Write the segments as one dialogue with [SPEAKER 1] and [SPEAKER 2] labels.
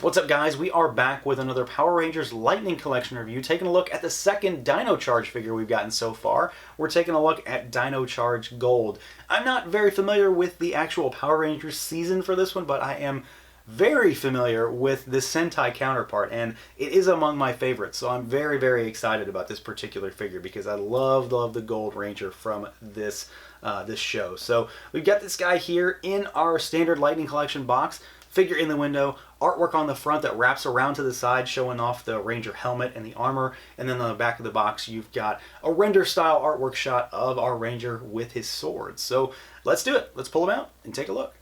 [SPEAKER 1] What's up, guys? We are back with another Power Rangers Lightning Collection review, taking a look at the second Dino Charge figure we've gotten so far. We're taking a look at Dino Charge Gold. I'm not very familiar with the actual Power Rangers season for this one, but I am very familiar with the Sentai counterpart, and it is among my favorites, so I'm very, very excited about this particular figure because I love the Gold Ranger from this show. So we've got this guy here in our standard Lightning Collection box. Figure in the window, artwork on the front that wraps around to the side showing off the Ranger helmet and the armor, and then on the back of the box you've got a render style artwork shot of our Ranger with his sword. So let's do it. Let's pull him out and take a look.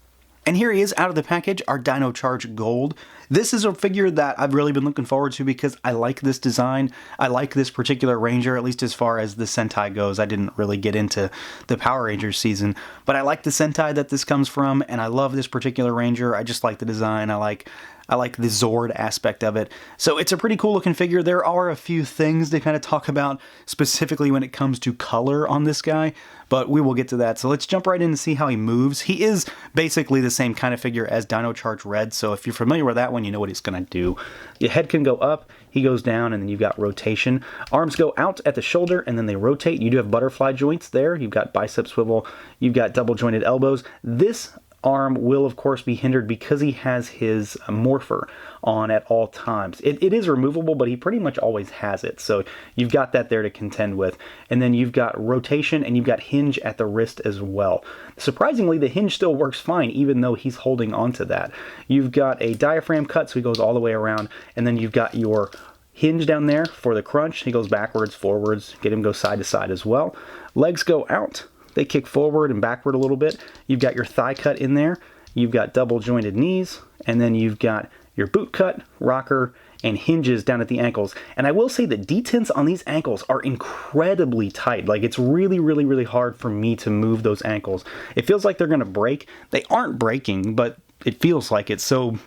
[SPEAKER 1] And here he is out of the package, our Dino Charge Gold. This is a figure that I've really been looking forward to because I like this design. I like this particular Ranger, at least as far as the Sentai goes. I didn't really get into the Power Rangers season, but I like the Sentai that this comes from, and I love this particular Ranger. I just like the design. I like the Zord aspect of it. So it's a pretty cool looking figure. There are a few things to kind of talk about specifically when it comes to color on this guy, but we will get to that. So let's jump right in and see how he moves. He is basically the same kind of figure as Dino Charge Red, so if you're familiar with that one, you know what he's going to do. Your head can go up, he goes down, and then you've got rotation. Arms go out at the shoulder, and then they rotate. You do have butterfly joints there. You've got bicep swivel. You've got double jointed elbows. This arm will of course be hindered because he has his morpher on at all times. It is removable, but he pretty much always has it, so you've got that there to contend with. And then you've got rotation, and you've got hinge at the wrist as well. Surprisingly, the hinge still works fine even though he's holding onto that. You've got a diaphragm cut, so he goes all the way around, and then you've got your hinge down there for the crunch. He goes backwards, forwards, get him go side to side as well. Legs go out. They kick forward and backward a little bit. You've got your thigh cut in there. You've got double jointed knees, and then you've got your boot cut, rocker, and hinges down at the ankles. And I will say the detents on these ankles are incredibly tight. Like, it's really, really, really hard for me to move those ankles. It feels like they're gonna break. They aren't breaking, but it feels like it. So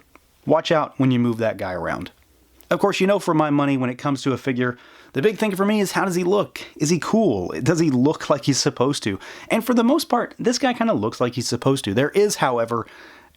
[SPEAKER 1] watch out when you move that guy around. Of course, you know, for my money, when it comes to a figure, the big thing for me is, how does he look? Is he cool? Does he look like he's supposed to? And for the most part, this guy kind of looks like he's supposed to. There is, however,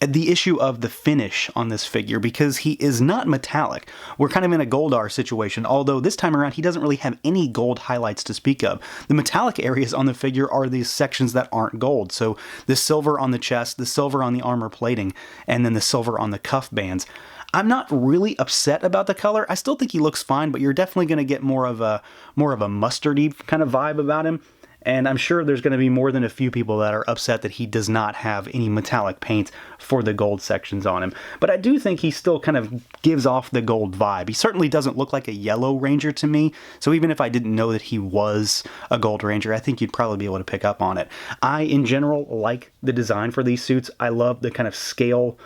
[SPEAKER 1] the issue of the finish on this figure because he is not metallic. We're kind of in a Goldar situation, although this time around he doesn't really have any gold highlights to speak of. The metallic areas on the figure are these sections that aren't gold. So the silver on the chest, the silver on the armor plating, and then the silver on the cuff bands. I'm not really upset about the color. I still think he looks fine, but you're definitely going to get more of a mustardy kind of vibe about him. And I'm sure there's going to be more than a few people that are upset that he does not have any metallic paint for the gold sections on him. But I do think he still kind of gives off the gold vibe. He certainly doesn't look like a yellow Ranger to me. So even if I didn't know that he was a Gold Ranger, I think you'd probably be able to pick up on it. I, in general, like the design for these suits. I love the kind of scale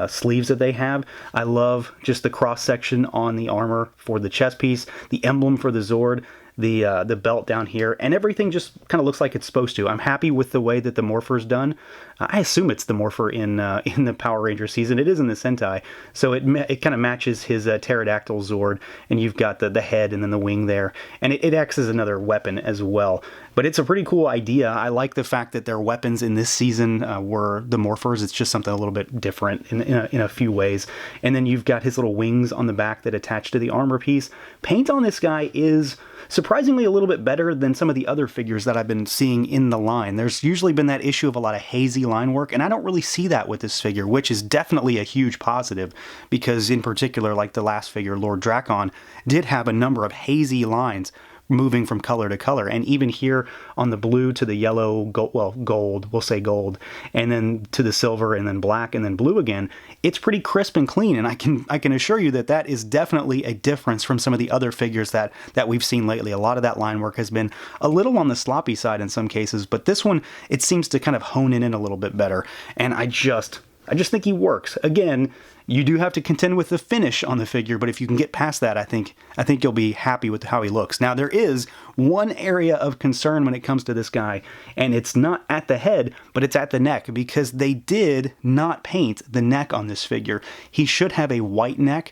[SPEAKER 1] sleeves that they have. I love just the cross section on the armor for the chest piece, the emblem for the Zord, the belt down here, and everything just kind of looks like it's supposed to. I'm happy with the way that the morpher's done. I assume it's the morpher in the Power Ranger season. It is in the Sentai, so it kind of matches his pterodactyl Zord, and you've got the head and then the wing there, and it acts as another weapon as well. But it's a pretty cool idea. I like the fact that their weapons in this season were the morphers. It's just something a little bit different in a few ways. And then you've got his little wings on the back that attach to the armor piece. Paint on this guy is surprisingly a little bit better than some of the other figures that I've been seeing in the line. There's usually been that issue of a lot of hazy line work, and I don't really see that with this figure, which is definitely a huge positive, because in particular, like the last figure, Lord Drakon, did have a number of hazy lines moving from color to color, and even here on the blue to the yellow, gold, we'll say gold, and then to the silver, and then black, and then blue again, it's pretty crisp and clean, and I can assure you that that is definitely a difference from some of the other figures that we've seen lately. A lot of that line work has been a little on the sloppy side in some cases, but this one, it seems to kind of hone it in a little bit better, and I just think he works. Again, you do have to contend with the finish on the figure, but if you can get past that, I think you'll be happy with how he looks. Now, there is one area of concern when it comes to this guy, and it's not at the head, but it's at the neck, because they did not paint the neck on this figure. He should have a white neck.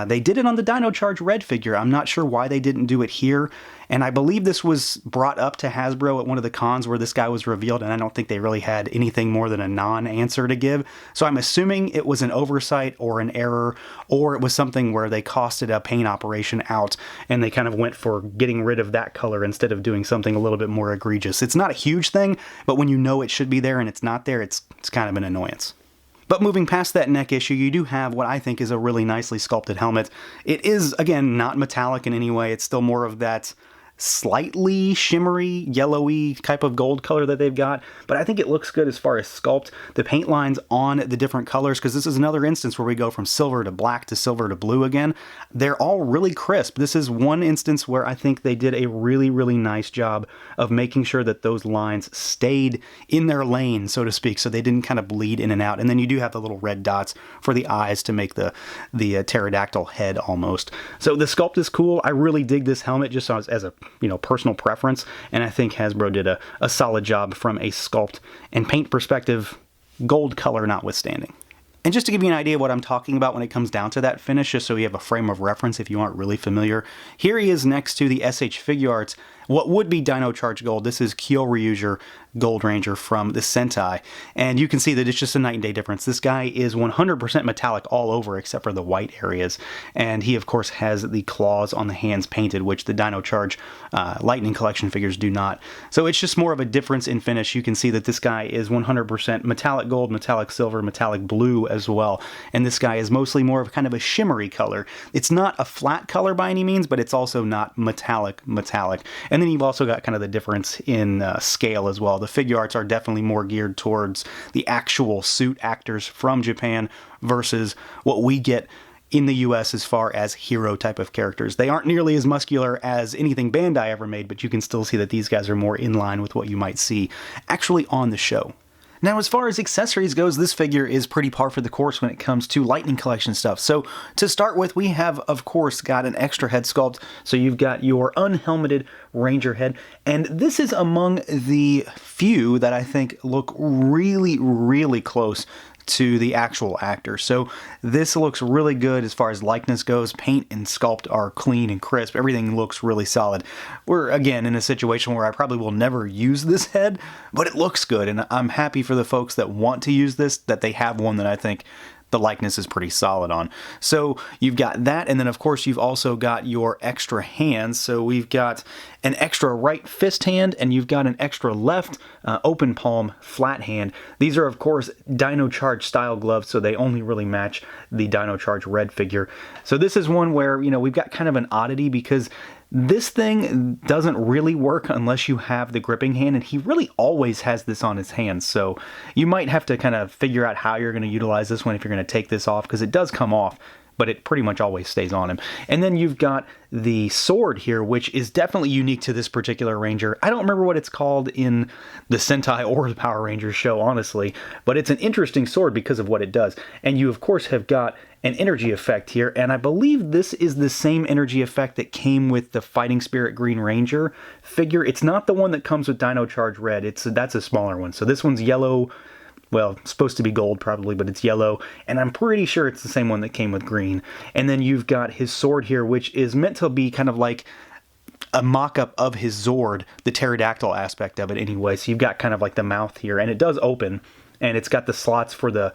[SPEAKER 1] They did it on the Dino Charge Red figure. I'm not sure why they didn't do it here. And I believe this was brought up to Hasbro at one of the cons where this guy was revealed, and I don't think they really had anything more than a non-answer to give. So I'm assuming it was an oversight. or an error, or it was something where they costed a paint operation out and they kind of went for getting rid of that color instead of doing something a little bit more egregious. It's not a huge thing, but when you know it should be there and it's not there, it's kind of an annoyance. But moving past that neck issue, you do have what I think is a really nicely sculpted helmet. It is, again, not metallic in any way. It's still more of that slightly shimmery, yellowy type of gold color that they've got, but I think it looks good as far as sculpt. The paint lines on the different colors, because this is another instance where we go from silver to black to silver to blue again, they're all really crisp. This is one instance where I think they did a really, really nice job of making sure that those lines stayed in their lane, so to speak, so they didn't kind of bleed in and out. And then you do have the little red dots for the eyes to make the pterodactyl head almost. So the sculpt is cool. I really dig this helmet just as a personal preference, and I think Hasbro did a solid job from a sculpt and paint perspective, gold color notwithstanding. And just to give you an idea of what I'm talking about when it comes down to that finish, just so you have a frame of reference if you aren't really familiar, here he is next to the SH Figuarts, what would be Dino Charge Gold. This is Kyoryuger Gold Ranger from the Sentai, and you can see that it's just a night and day difference. This guy is 100% metallic all over except for the white areas, and he of course has the claws on the hands painted, which the Dino Charge Lightning Collection figures do not. So it's just more of a difference in finish. You can see that this guy is 100% metallic gold, metallic silver, metallic blue as well, and this guy is mostly more of kind of a shimmery color. It's not a flat color by any means, but it's also not metallic. And then you've also got kind of the difference in scale as well. The figure arts are definitely more geared towards the actual suit actors from Japan versus what we get in the US as far as hero type of characters. They aren't nearly as muscular as anything Bandai ever made, but you can still see that these guys are more in line with what you might see actually on the show. Now, as far as accessories goes, this figure is pretty par for the course when it comes to Lightning Collection stuff. So to start with, we have, of course, got an extra head sculpt. So you've got your unhelmeted Ranger head, and this is among the few that I think look really, really close to the actual actor. So this looks really good as far as likeness goes. Paint and sculpt are clean and crisp. Everything looks really solid. We're again in a situation where I probably will never use this head, but it looks good, and I'm happy for the folks that want to use this, that they have one that I think the likeness is pretty solid on. So you've got that, and then of course you've also got your extra hands. So we've got an extra right fist hand, and you've got an extra left open palm flat hand. These are of course Dino Charge style gloves, so they only really match the Dino Charge red figure. So this is one where, we've got kind of an oddity, because this thing doesn't really work unless you have the gripping hand, and he really always has this on his hands, so you might have to kind of figure out how you're going to utilize this one if you're going to take this off, because it does come off, but it pretty much always stays on him. And then you've got the sword here, which is definitely unique to this particular Ranger. I don't remember what it's called in the Sentai or the Power Rangers show, honestly, but it's an interesting sword because of what it does. And you, of course, have got an energy effect here, and I believe this is the same energy effect that came with the Fighting Spirit Green Ranger figure. It's not the one that comes with Dino Charge Red. That's a smaller one. So this one's yellow. Well, it's supposed to be gold probably, but it's yellow, and I'm pretty sure it's the same one that came with green. And then you've got his sword here, which is meant to be kind of like a mock-up of his Zord, the pterodactyl aspect of it anyway. So you've got kind of like the mouth here, and it does open, and it's got the slots for the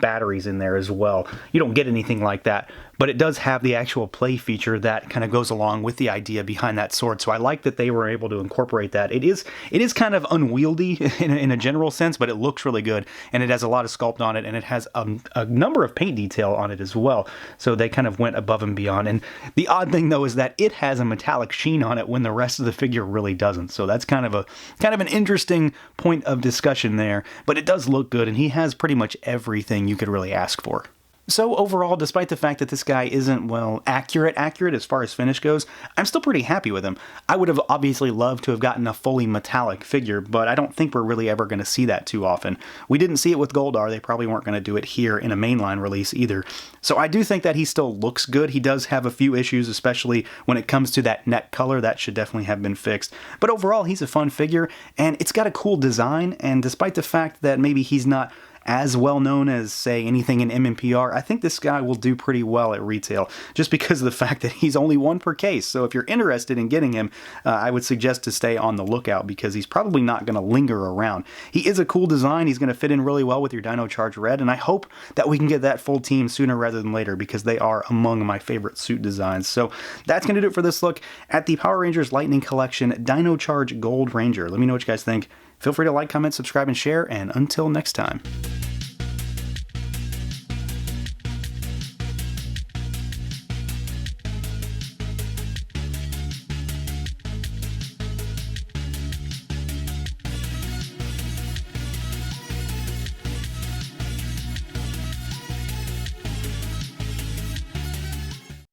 [SPEAKER 1] batteries in there as well. You don't get anything like that, but it does have the actual play feature that kind of goes along with the idea behind that sword. So I like that they were able to incorporate that. It is kind of unwieldy in a general sense, but it looks really good, and it has a lot of sculpt on it, and it has a number of paint detail on it as well. So they kind of went above and beyond. And the odd thing though is that it has a metallic sheen on it when the rest of the figure really doesn't. So that's kind of an interesting point of discussion there, but it does look good, and he has pretty much everything you could really ask for. So overall, despite the fact that this guy isn't, well, accurate as far as finish goes, I'm still pretty happy with him. I would have obviously loved to have gotten a fully metallic figure, but I don't think we're really ever going to see that too often. We didn't see it with Goldar. They probably weren't going to do it here in a mainline release either. So I do think that he still looks good. He does have a few issues, especially when it comes to that neck color. That should definitely have been fixed. But overall, he's a fun figure, and it's got a cool design, and despite the fact that maybe he's not as well known as, say, anything in MMPR, I think this guy will do pretty well at retail, just because of the fact that he's only one per case. So if you're interested in getting him, I would suggest to stay on the lookout, because he's probably not going to linger around. He is a cool design. He's going to fit in really well with your Dino Charge Red, and I hope that we can get that full team sooner rather than later, because they are among my favorite suit designs. So that's going to do it for this look at the Power Rangers Lightning Collection Dino Charge Gold Ranger. Let me know what you guys think. Feel free to like, comment, subscribe, and share, and until next time.